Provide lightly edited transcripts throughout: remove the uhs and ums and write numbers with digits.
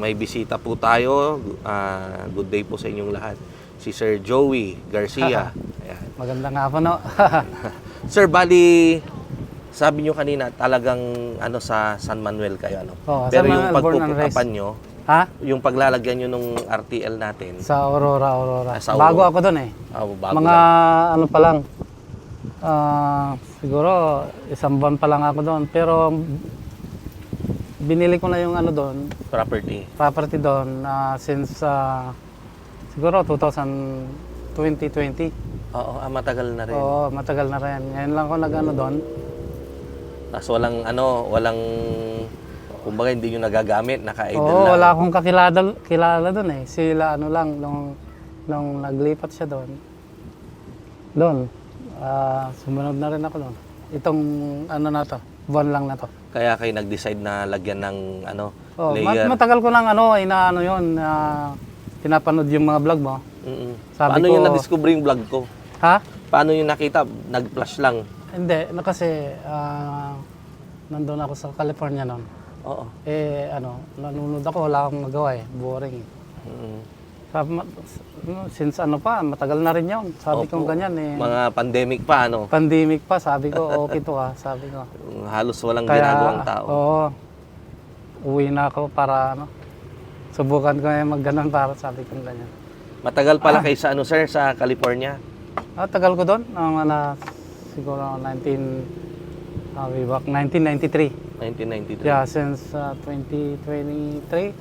may bisita po tayo. Good day po sa inyong lahat. Si Sir Joey Garcia. Ayan. Magandang hapon, no? Sir, bali, sabi nyo kanina talagang sa San Manuel kayo. Oo, Pero San yung Manuel, born and pagpupuntapan raised. nyo, Ha? yung paglalagyan nyo nung RTL natin, Sa Aurora. Sa Bago Aurora. ako doon eh. bago Mga lang. ano pa lang. Siguro isang buwan pa lang ako doon. Pero binili ko na yung ano doon, property doon since siguro 2020. Oo, matagal na rin. Oo, matagal na rin. Ngayon lang ako nag-ano doon. Tapos walang, kumbaga hindi nyo nagagamit, naka-idle Oo, lang. wala akong kilala doon eh. Sila ano lang, nung naglipat siya doon. Doon, sumunod na rin ako doon. Itong ano na to, buwan lang na to. Kaya kayo nag-decide na lagyan ng Oh, layer. matagal ko nang inaano yun, pinapanood yung mga vlog mo. Sabi Paano ko, nyo na-discover yung vlog ko? Ha? Paano nyo nakita? Nag-flash lang. Hindi, kasi nandun ako sa California noon. Oo. Nanonood ako, wala akong magawa eh, boring. Sabi, since matagal na rin yun. Sabi ko ganyan eh. Mga pandemic pa, Pandemic pa, sabi ko, okay to sabi ko. Halos walang ginagawang tao. Oo, uwi na ako para subukan ko yung mag-ganon para sabi ko ganyan. Matagal pala kayo sa sir, sa California? Tagal ko doon, siguro 1993. 1993. Yeah, since 2023.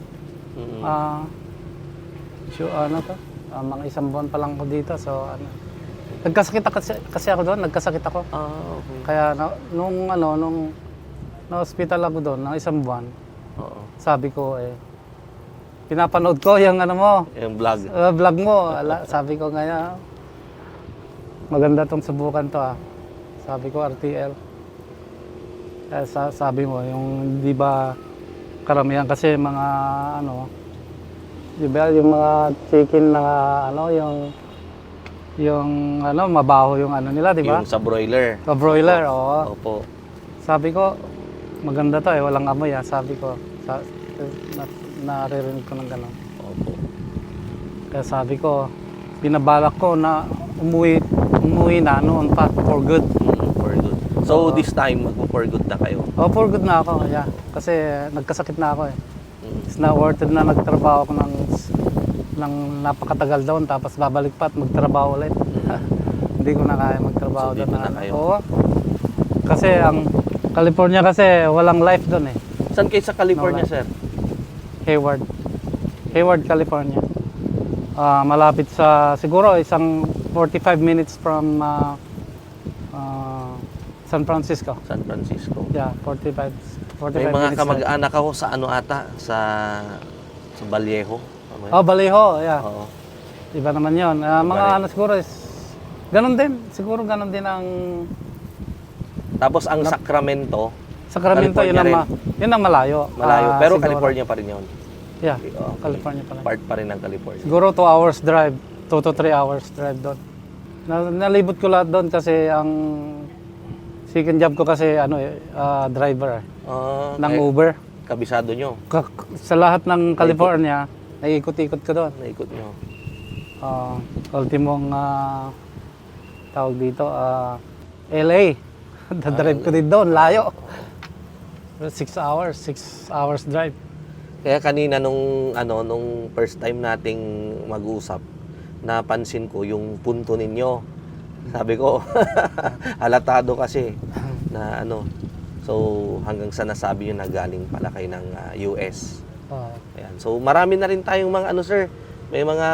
Mga isang buwan pa lang ako dito. So, nagkasakit kasi ako doon, nagkasakit ako. Okay. Kaya nung na-hospital ako doon, ng isang buwan, sabi ko pinapanood ko yung Yung vlog. vlog mo. Sabi ko ngayon, maganda tong subukan to Sabi ko RTL. Sabi mo, yung di ba karamihan kasi mga di ba yung mga chicken na yung mabaho yung nila, di ba? Yung sa broiler. Sa broiler, oo. Opo. Sabi ko, maganda to walang amoy sabi ko. Naririnig ko ng gano'n. Opo. Kaya sabi ko, binabalak ko na umuwi na noon pa, for good. For good. So this time, for good na kayo? For good na ako, yeah. Kasi nagkasakit na ako It's not worth it na nagtrabaho ako ng napakatagal doon, tapos babalik pa at magtrabaho ulit. Hindi ko na kaya magtrabaho So, doon. dito na kayo? Oo. Kasi ang California kasi walang life doon Saan kayo sa California, No, sir? Hayward, California. Malapit sa, siguro isang 45 minutes from San Francisco. San Francisco. Yeah, 45 May mga minutes. kamag-anak ako sa sa Vallejo. Tama yun? Vallejo, yeah. Oo. Iba naman yun. Mga siguro is, ganun din. Siguro ganun din ang Tapos ang Sacramento, Sacramento, California yun ang malayo. malayo. Pero siguro. California pa rin yun. Yeah, Okay. California pala. Part pa rin ng California. Siguro 2 hours drive, 2 to 3 hours drive doon. Nalibot ko lahat doon kasi ang second job ko kasi driver ng Uber. Kabisado nyo. Sa lahat ng California, naiikot-ikot ko doon. Naikot nyo. Ultimong tawag dito, LA. Dadrive ko din doon, layo. 6 hours drive. Kaya kanina nung first time nating mag-usap, napansin ko yung punto ninyo. Sabi ko, halatado kasi na so hanggang sa nasabi nyo na galing pala kayo ng US. Ayan. So marami na rin tayong mga sir, may mga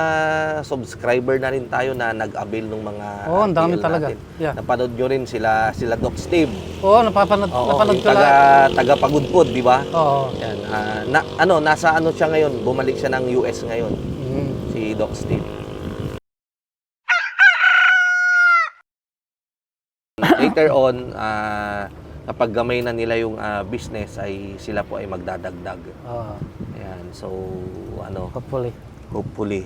subscriber na rin tayo na nag-avail ng mga ang dami RTL talaga. natin. Yeah. Napanood nyo rin sila Doc Steve. Napanood Yung ko lang. taga Pagudpod, di ba? Oo. Yan. Nasa siya ngayon? Bumalik siya ng US ngayon. Si Doc Steve. Later on, kapag gamay na nila yung business, ay sila po ay magdadagdag. Ayan. So, hopefully,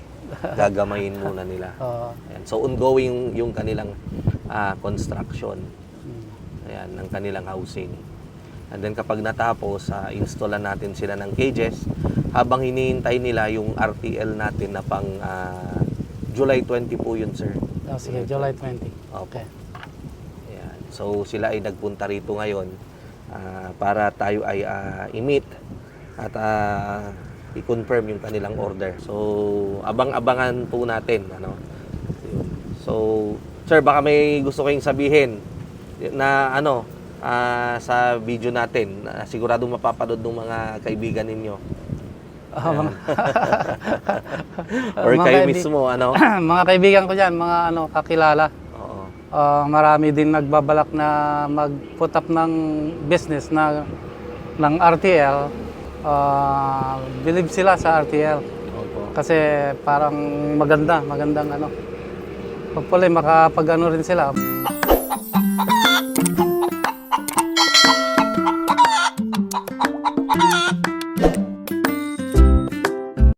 gagamayin muna nila. Ayan. So, ongoing yung kanilang construction. Ayan, ng kanilang housing. And then kapag natapos, installan natin sila ng cages habang hinihintay nila yung RTL natin na pang July 20 po yun, sir. Oh, sige, July 20. Opo. Okay. Ayan. So sila ay nagpunta rito ngayon para tayo ay i-meet at i-confirm yung kanilang order. So abang-abangan po natin, ano. Yun. So sir, baka may gusto kayong sabihin na ano sa video natin na sigurado mapapanood ng mga kaibigan ninyo. Or kayo mismo, ano? Mga kaibigan ko dyan, mga kakilala. Oo. Marami din nagbabalak na mag-put up ng business ng RTL. Believe sila sa RTL. Opo. Kasi parang magandang hopefully makapag-ano rin sila.